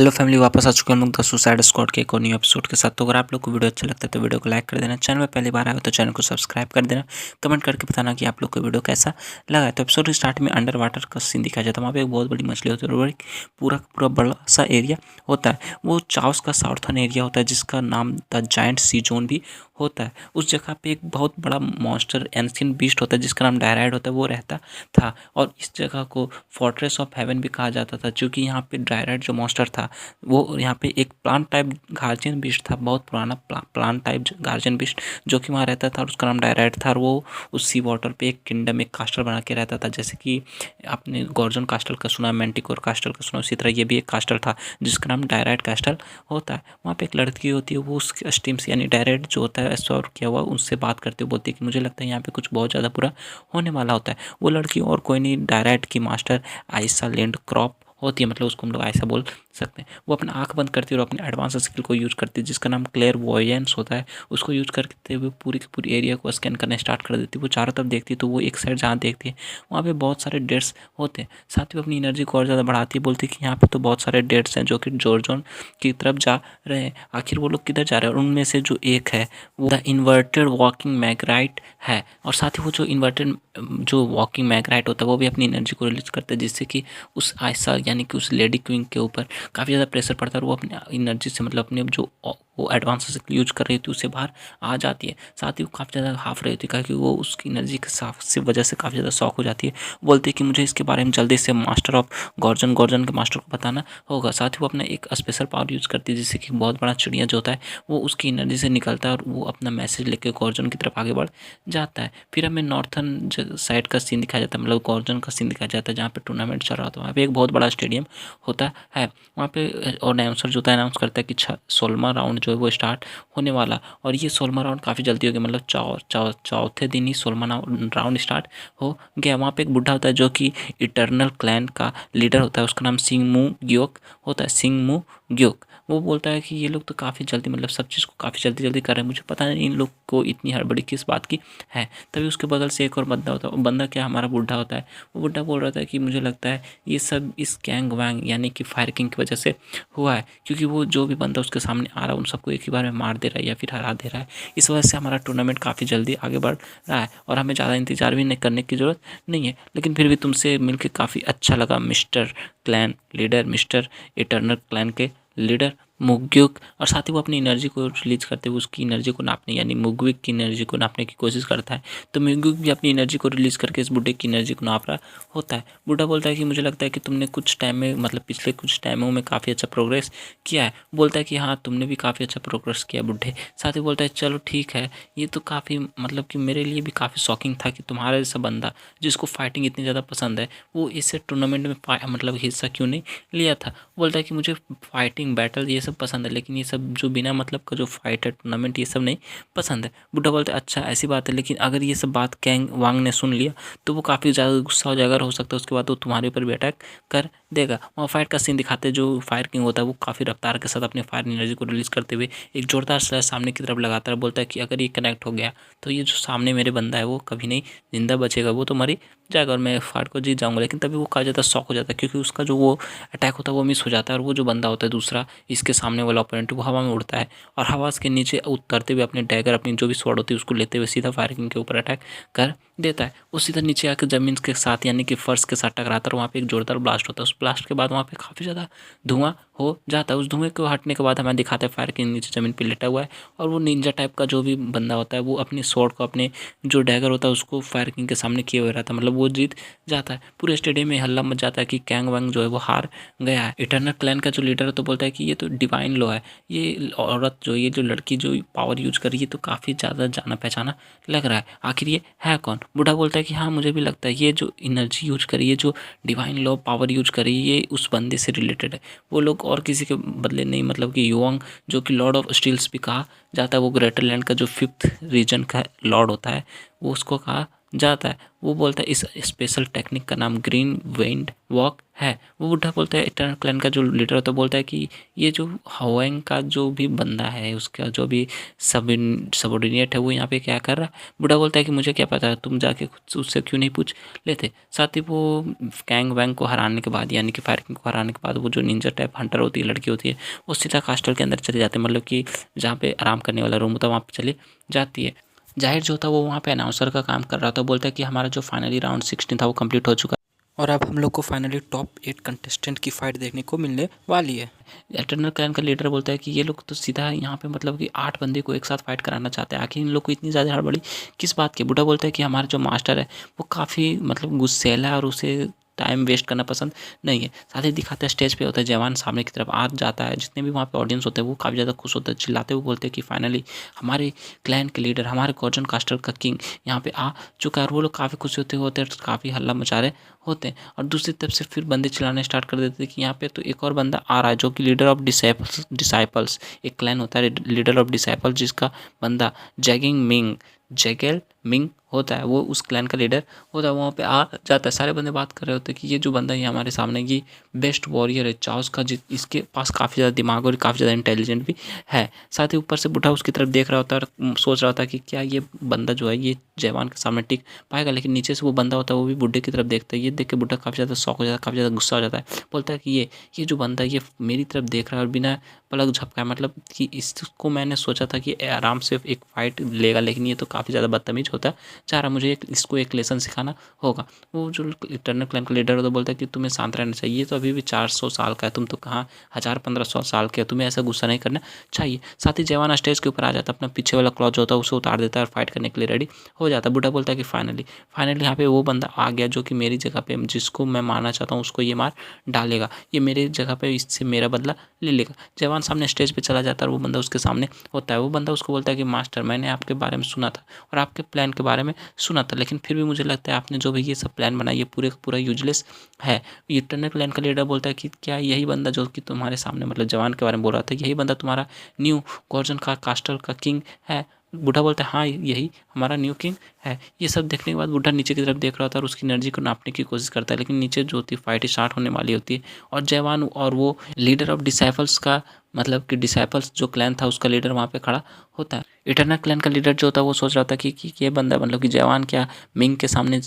Hello family, वापस आ चुके हैं हम लोग द सुसाइड स्क्वाड के एक और न्यू एपिसोड के साथ। तो अगर आप लोग को वीडियो अच्छा लगता है तो वीडियो को लाइक कर देना, चैनल में पहली बार आए हो तो चैनल को सब्सक्राइब कर देना, कमेंट करके बताना कि आप लोग को वीडियो कैसा लगा है। तो एपिसोड स्टार्ट में अंडर वाटर का सीन दिखाया जाता है। वहाँ पे एक बहुत बड़ी मछली होती है और पूरा पूरा बड़ा सा एरिया होता है। वो चाओस का साउथर्न एरिया होता है जिसका नाम द जायंट सी जोन भी होता है। उस जगह पे एक बहुत बड़ा मॉन्स्टर एंशिएंट बीस्ट होता है जिसका नाम डायराइड होता है, वो रहता था। और इस जगह को फोर्ट्रेस ऑफ हेवन भी कहा जाता था, क्योंकि यहाँ पे डायराइड जो मॉन्स्टर था वो यहाँ पे एक प्लांट टाइप गार्जियन बिस्ट था, बहुत पुराना प्लांट टाइप गार्जियन बिस्ट जो कि वहाँ रहता था और उसका नाम डायराइड था। और वो उस सी वाटर पे एक किंगडम, एक कास्टल बना के रहता था। जैसे कि आपने गॉर्जन कास्टल का सुना, मैंटिकोर कास्टल का सुना, उसी तरह ये भी एक कास्टल था जिसका नाम डायराइड कास्टल होता है। वहाँ पे एक लड़की होती है, वो उस स्टीम से यानी डायराइड जो होता है एब्सॉर्ब किया हुआ, उनसे बात करते हुए बोलती है कि मुझे लगता है यहाँ पे कुछ बहुत ज़्यादा बुरा होने वाला होता है। वो लड़की और कोई नहीं, डायराइड की मास्टर आयसा लैंड क्रॉप होती है, मतलब उसको हम लोग ऐसा बोल सकते हैं। वो अपना आंख बंद करती है और अपने एडवांस स्किल को यूज करती है जिसका नाम क्लेयर वॉयेंस होता है। उसको यूज करते हुए पूरी की पूरी एरिया को स्कैन करना स्टार्ट कर देती है। वो चारों तरफ देखती है तो वो एक साइड जहाँ देखती है वहाँ पे बहुत सारे डेड्स होते हैं। साथ ही वो अपनी एनर्जी को और ज़्यादा बढ़ाती है, बोलती है कि यहाँ पे तो बहुत सारे डेड्स हैं जो कि जॉर्जन की तरफ जा रहे हैं। आखिर वो लोग किधर जा रहे हैं? और उनमें से जो एक है वो द इन्वर्टेड वॉकिंग मैग्राइट है। और साथ ही वो जो इन्वर्टेड जो वॉकिंग मैग्राइट होता है वो भी अपनी एनर्जी को रिलीज करता है, जिससे कि उस आयसा यानी कि उस लेडी क्वीन के ऊपर काफ़ी ज़्यादा प्रेशर पड़ता है और वो अपने एनर्जी से, मतलब अपने जो वो एडवांस स्किल यूज कर रही थी उससे बाहर आ जाती है। साथ ही वो काफ़ी ज़्यादा हाफ रही थी क्योंकि वो उसकी एनर्जी के साफ से वजह से काफ़ी ज़्यादा शॉक हो जाती है। बोलती है कि मुझे इसके बारे में जल्दी से मास्टर ऑफ गॉर्जन के मास्टर को बताना होगा। साथ ही वो अपना एक स्पेशल पावर यूज़ करती है जिससे कि बहुत बड़ा चिड़िया जो होता है वो उसकी एनर्जी से निकलता है और वो अपना मैसेज लेकर गॉर्जन की तरफ आगे बढ़ जाता है। फिर हमें नॉर्थन साइड का सीन दिखाया जाता है, मतलब गॉर्जन का सीन दिखाया जाता है जहाँ पे टूर्नामेंट चल रहा होता है। वहाँ पे एक बहुत बड़ा स्टेडियम होता है। वहाँ पे और अनाउंसर जो होता है अनाउंस करता है कि 16वां राउंड जो है वो स्टार्ट होने वाला। और ये 16वां राउंड काफ़ी जल्दी हो गया, मतलब चौथे दिन ही 16वां राउंड स्टार्ट हो गया। वहाँ पे एक बुढ़ा होता है जो कि इटर्नल क्लैन का लीडर होता है, उसका नाम सिंगमू ग्योक होता है, सिंगमू ग्योक। वो बोलता है कि ये लोग तो काफ़ी जल्दी, मतलब सब चीज़ को काफ़ी जल्दी जल्दी कर रहे हैं, मुझे पता नहीं इन लोग को इतनी हड़बड़ी किस बात की है। तभी उसके बगल से एक और बंदा होता है, वो बंदा क्या हमारा बुढ़ा होता है। वो बुढ़ा बोल रहा था कि मुझे लगता है ये सब इस गैंग वैंग यानी कि फायर किंग की वजह से हुआ है, क्योंकि वो जो भी बंदा उसके सामने आ रहा है उन सबको एक ही बार में मार दे रहा है या फिर हरा दे रहा है। इस वजह से हमारा टूर्नामेंट काफ़ी जल्दी आगे बढ़ रहा है और हमें ज़्यादा इंतजार भी नहीं करने की ज़रूरत नहीं है। लेकिन फिर भी तुमसे मिलकर काफ़ी अच्छा लगा mister clan leader, mister eternal clan के लीडर मुग्युक। और साथ ही वो अपनी एनर्जी को रिलीज करते हुए उसकी एनर्जी को नापने यानी मुग्विक की एनर्जी को नापने की कोशिश करता है। तो मुग्विक भी अपनी एनर्जी को रिलीज करके इस बुढ़े की एनर्जी को नाप रहा होता है। बुढ़ा बोलता है कि मुझे लगता है कि तुमने कुछ टाइम में, मतलब पिछले कुछ टाइमों में काफ़ी अच्छा प्रोग्रेस किया है। बोलता है कि हाँ तुमने भी काफ़ी अच्छा प्रोग्रेस किया बुढ़े। साथ ही बोलता है चलो ठीक है, ये तो काफ़ी, मतलब कि मेरे लिए भी काफ़ी शॉकिंग था कि तुम्हारा जैसा बंदा जिसको फाइटिंग इतनी ज़्यादा पसंद है वो इससे टूर्नामेंट में मतलब हिस्सा क्यों नहीं लिया था। बोलता है कि मुझे फाइटिंग बैटल ये सब पसंद है, लेकिन ये सब जो बिना मतलब का जो फाइट है टूर्नामेंट ये सब नहीं पसंद है। बुढ़ा बोलता है अच्छा ऐसी बात है, लेकिन अगर ये सब बात कैंग वांग ने सुन लिया तो वो काफ़ी ज़्यादा गुस्सा हो जाएगा और हो सकता है उसके बाद वो तुम्हारे ऊपर भी अटैक कर देगा। वहाँ फाइट का सीन दिखाते हैं, जो फायर किंग होता है वो काफ़ी रफ्तार के साथ अपने फायर एनर्जी को रिलीज करते हुए एक जोरदार स्लैश सामने की तरफ लगाता है। बोलता है कि अगर ये कनेक्ट हो गया तो ये जो सामने मेरे बंदा है वो कभी नहीं जिंदा बचेगा, वो तो मर ही जाएगा और मैं फाइट को जीत जाऊंगा। लेकिन तभी वो काफ़ी ज़्यादा शॉक हो जाता है क्योंकि उसका जो वो अटैक होता है वो मिस हो जाता है और वो जो बंदा होता है दूसरा इसके सामने वाला ओपोनेंट वो हवा में उड़ता है और हवा के नीचे उतरते हुए अपने डैगर, अपनी जो भी स्वॉर्ड होती है उसको लेते हुए सीधा फायर किंग के ऊपर अटैक कर देता है। वो सीधा नीचे आकर जमीन के साथ यानी कि फर्श के साथ टकराता है और वहाँ पे एक जोरदार ब्लास्ट होता है। उस ब्लास्ट के बाद वहाँ पे काफ़ी ज़्यादा धुआं हो जाता है। उस धुएं को हटने के बाद हमें दिखाता है फायर किंग नीचे ज़मीन पर लेटा हुआ है और वो निंजा टाइप का जो भी बंदा होता है वो अपनी स्वॉर्ड को, अपने जो डैगर होता है उसको फायर किंग के सामने किए हुए रहता है, मतलब वो जीत जाता है। पूरे स्टेडियम में हल्ला मच जाता है कि कैंग वैंग जो है वो हार गया है। इटर्नल क्लैन का जो लीडर है तो बोलता है कि ये तो डिवाइन लॉ है, ये औरत जो, ये जो लड़की जो पावर यूज कर रही है तो काफ़ी ज़्यादा जाना पहचाना लग रहा है, आखिर ये है कौन। बूढ़ा बोलता है कि हाँ मुझे भी लगता है ये जो एनर्जी यूज करी है, जो डिवाइन लॉ पावर यूज करी है, ये उस बंदे से रिलेटेड है। वो लोग और किसी के बदले नहीं, मतलब कि युआंग जो कि लॉर्ड ऑफ स्टील्स भी कहा जाता है, वो ग्रेटर लैंड का जो 5th रीजन का लॉर्ड होता है वो उसको कहा जाता है। वो बोलता है इस स्पेशल टेक्निक का नाम ग्रीन विंड वॉक है। वो बुढ़ा बोलता है, इटर्नल क्लैन का जो लीडर होता है बोलता है कि ये जो हवेंग का जो भी बंदा है, उसका जो भी सबॉर्डिनेट है, वो यहाँ पे क्या कर रहा है। बुढ़ा बोलता है कि मुझे क्या पता, तुम जाके खुद उससे क्यों नहीं पूछ लेते। साथ ही वो कैंग वैंग को हराने के बाद, यानी कि फायर किंग को हराने के बाद, वो जो निंजा टाइप हंटर होती है, लड़की होती है, वो सीधा कास्टल के अंदर चले जाते हैं, मतलब कि जहाँ पे आराम करने वाला रूम होता है वहाँ पे चली जाती है। जाहिर जो था वो वहाँ पे अनाउंसर का काम कर रहा था। बोलता है कि हमारा जो फाइनली राउंड 16 था वो कंप्लीट हो चुका है और अब हम लोग को फाइनली टॉप 8 कंटेस्टेंट की फाइट देखने को मिलने वाली है। एटर्नल क्लैन का लीडर बोलता है कि ये लोग तो सीधा यहाँ पे मतलब कि 8 बंदे को एक साथ फाइट कराना चाहते हैं, आखिर इन लोग को इतनी ज़्यादा हड़बड़ी किस बात की। बुढ़ा बोलता है कि हमारा जो मास्टर है वो काफ़ी मतलब गुस्सैला है और उसे टाइम वेस्ट करना पसंद नहीं है। साथ ही दिखाता है स्टेज पे होता है जवान सामने की तरफ आ जाता है, जितने भी वहाँ पे ऑडियंस होते हैं वो काफ़ी ज़्यादा खुश होते हैं, चिल्लाते हुए बोलते हैं कि फाइनली हमारे क्लैन के लीडर, हमारे गॉर्जन कास्टर का किंग यहाँ पे आ चुका है। और वो लोग काफ़ी खुशी होते हैं, काफ़ी हल्ला मचा रहे होते हैं। और दूसरी तरफ से फिर बंदे चिल्लाने स्टार्ट कर देते हैं कि यहाँ पे तो एक और बंदा आ रहा है जो कि लीडर ऑफ डिसाइपल्स, एक क्लैन होता है लीडर ऑफ डिसाइपल्स, जिसका बंदा जेगेल मिंग होता है, वो उस क्लैन का लीडर होता है। वहाँ पे आ जाता है। सारे बंदे बात कर रहे होते हैं कि ये जो बंदा है हमारे सामने ये बेस्ट वॉरियर है चाओस का, इसके पास काफ़ी ज़्यादा दिमाग और काफ़ी ज़्यादा इंटेलिजेंट भी है। साथ ही ऊपर से बुढ़ा उसकी तरफ देख रहा होता है और सोच रहा होता है कि क्या ये बंदा जो है ये जवान के सामने टिक पाएगा। लेकिन नीचे से वो बंदा होता है वो भी बुढ़े की तरफ देखता है। ये देख के बुढ़ा काफ़ी ज़्यादा शौक हो जाता है, काफ़ी ज़्यादा गुस्सा हो जाता है। बोलता है कि ये जो बंदा है ये मेरी तरफ देख रहा है और बिना पलक झपकाए, मतलब कि इसको मैंने सोचा था कि आराम से एक फाइट लेगा, लेकिन ये तो काफ़ी ज़्यादा बदतमीज होता चाह रहा। मुझे इसको एक लेसन सिखाना होगा। वो जो इटर्नल क्लैन का लीडर होता है बोलता है कि तुम्हें शांत रहना चाहिए, ये तो अभी भी 400 साल का है, तुम तो कहाँ 1000-1500 साल के, तुम्हें ऐसा गुस्सा नहीं करना चाहिए। साथ ही जवान स्टेज के ऊपर आ जाता है, अपना पीछे वाला क्लॉथ जो होता है उसे उतार देता है और फाइट करने के लिए रेडी हो जाता है। बुढ़ा बोलता है कि फाइनली यहाँ पे वो बंदा आ गया जो कि मेरी जगह पे, जिसको मैं मारना चाहता हूँ उसको ये मार डालेगा, ये मेरी जगह पे इससे मेरा बदला ले लेगा। जवान सामने स्टेज पे चला जाता है और वो बंदा उसके सामने होता है। वो बंदा उसको बोलता है कि मास्टर, मैंने आपके बारे में सुना था और आपके प्लान के बारे में सुना था, लेकिन फिर भी मुझे लगता है आपने जो भी ये सब प्लान बनाया ये पूरे का पूरा यूजलेस है। इटर्नल क्लैन का लीडर बोलता है कि क्या यही बंदा जो कि तुम्हारे सामने मतलब जवान के बारे में बोल रहा था, यही बंदा तुम्हारा न्यू गॉर्जन का कास्टल का किंग है। बूढ़ा बोलता है हाँ यही हमारा न्यू किंग है। ये सब देखने के बाद बूढ़ा नीचे की तरफ देख रहा होता है और उसकी एनर्जी को नापने की कोशिश करता है, लेकिन नीचे जो होती है फाइट स्टार्ट होने वाली होती है और जवान और वो लीडर ऑफ डिसाइपल्स का, मतलब कि डिसाइपल्स जो क्लैन था उसका लीडर वहाँ पे खड़ा होता है। इटर्नल क्लैन का लीडर जो होता है वो सोच रहा था कि ये बंदा मतलब कि जवान क्या मिंग के सामने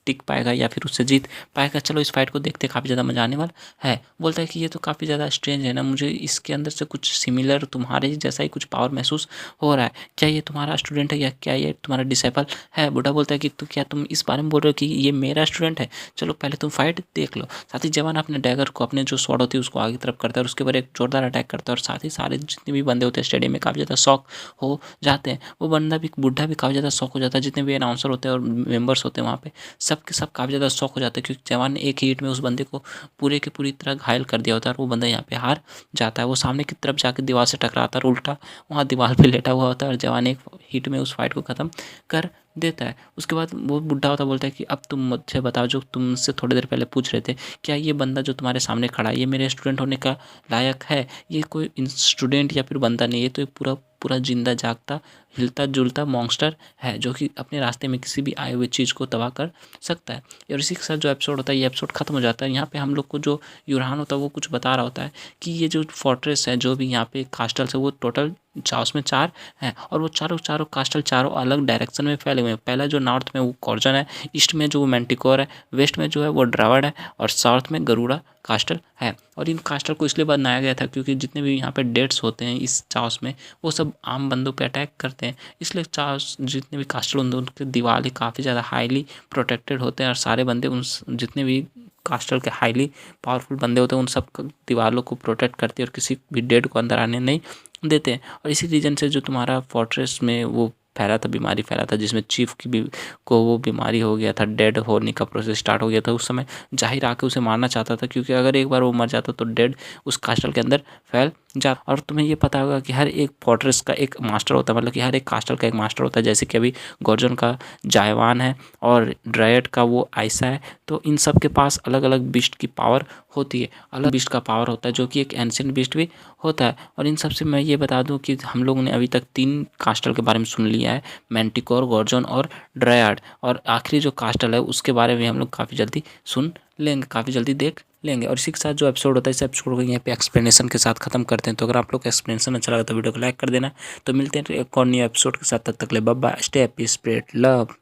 टिक पाएगा या फिर उससे जीत पाएगा। चलो इस फाइट को देखते, काफ़ी ज़्यादा मजा आने वाला है। बोलता है कि ये तो काफ़ी ज़्यादा स्ट्रेंज है ना, मुझे इसके अंदर से कुछ सिमिलर तुम्हारे जैसा ही कुछ पावर महसूस हो रहा है। क्या ये तुम्हारा स्टूडेंट है या क्या ये तुम्हारा डिसाइपल है। बूढ़ा बोलता है कि क्या तुम इस बारे में बोल रहे हो कि ये मेरा स्टूडेंट है, चलो पहले तुम फाइट देख लो। साथ ही जवान अपने डैगर को, अपने जो स्वॉर्ड होती है उसको आगे तरफ करता है और उसके ऊपर एक जोरदार अटैक करता है और साथ ही सारे जितने भी बंदे होते हैं स्टेडियम में काफ़ी ज़्यादा शौक हो जाते हैं। वो बंदा भी, बूढ़ा भी काफ़ी ज़्यादा शौक हो जाता है, जितने भी अनाउंसर होते हैं और मेंबर्स होते हैं वहाँ पे सब के सब काफ़ी ज़्यादा शौक हो जाता है, क्योंकि जवान ने एक ही हिट में उस बंदे को पूरे के पूरी तरह घायल कर दिया होता है और वो बंदा यहाँ पे हार जाता है। वो सामने की तरफ जाकर दीवार से टकराता है और उल्टा वहाँ दीवार पे लेटा हुआ होता है और जवान एक हिट में उस फाइट को ख़त्म कर देता है। उसके बाद वो बुढ़ा होता बोलता है कि अब तुम मुझे बताओ, जो तुमसे थोड़ी देर पहले पूछ रहे थे, क्या ये बंदा जो तुम्हारे सामने खड़ा है ये मेरे स्टूडेंट होने का लायक है। ये कोई स्टूडेंट या फिर बंदा नहीं, ये तो एक पूरा पूरा जिंदा जागता हिलता जुलता मॉन्स्टर है जो कि अपने रास्ते में किसी भी आए हुए चीज़ को तबाह कर सकता है। और इसी के साथ जो एपिसोड होता है ये एपिसोड खत्म हो जाता है। यहाँ पे हम लोग को जो यूरहान होता है वो कुछ बता रहा होता है कि ये जो फोर्ट्रेस है, जो भी यहाँ पे कास्टल्स है, वो टोटल उसमें 4 हैं और वो चारों कास्टल चारों अलग डायरेक्शन में फैले हुए हैं। पहला जो नॉर्थ में वो कॉर्जन है, ईस्ट में जो मैंटिकोर है, वेस्ट में जो है वो ड्रावड है और साउथ में गरुड़ा कास्टल है। और इन कास्टल को इसलिए बनाया गया था क्योंकि जितने भी यहाँ पे डेड्स होते हैं इस चाउस में वो सब आम बंदों पे अटैक करते हैं, इसलिए चाउस जितने भी कास्टल होते हैं उनके दीवार काफ़ी ज़्यादा हाईली प्रोटेक्टेड होते हैं और सारे बंदे उन जितने भी कास्टल के हाईली पावरफुल बंदे होते हैं उन सब दीवारों को प्रोटेक्ट करते हैं और किसी भी डेड को अंदर आने नहीं देते हैं। और इसी रीजन से जो तुम्हारा फोर्ट्रेस में वो फैला था, बीमारी फैला था, जिसमें चीफ की भी को वो बीमारी हो गया था, डेड होने का प्रोसेस स्टार्ट हो गया था। उस समय जाहिर आके उसे मारना चाहता था, क्योंकि अगर एक बार वो मर जाता तो डेड उस कास्टल के अंदर फैल जा। और तुम्हें ये पता होगा कि हर एक फोर्ट्रेस का एक मास्टर होता है, मतलब कि हर एक कास्टल का एक मास्टर होता है। जैसे कि अभी गॉर्जन का जायवान है और ड्रायड का वो आयसा है, तो इन सब के पास अलग अलग बिस्ट की पावर होती है, अलग बिस्ट का पावर होता है जो कि एक एंशिएंट बिस्ट भी होता है। और इन सब से मैं ये बता दूं कि हम लोगों ने अभी तक 3 कास्टल के बारे में सुन लिया क्या है, मैंटिकोर, गॉर्जोन और ड्रायड। और आखिरी जो कास्टल है उसके बारे में हम लोग काफ़ी जल्दी सुन लेंगे, काफ़ी जल्दी देख लेंगे। और इसी के साथ जो एपिसोड होता है इस एपिसोड को यहाँ पे एक्सप्लेनेशन के साथ खत्म करते हैं। तो अगर आप लोग को एक्सप्लेनेशन अच्छा लगा तो वीडियो को लाइक कर देना। तो मिलते हैं एक और न्यू एपिसोड के साथ, तब तक ले bye bye, stay happy, spread love.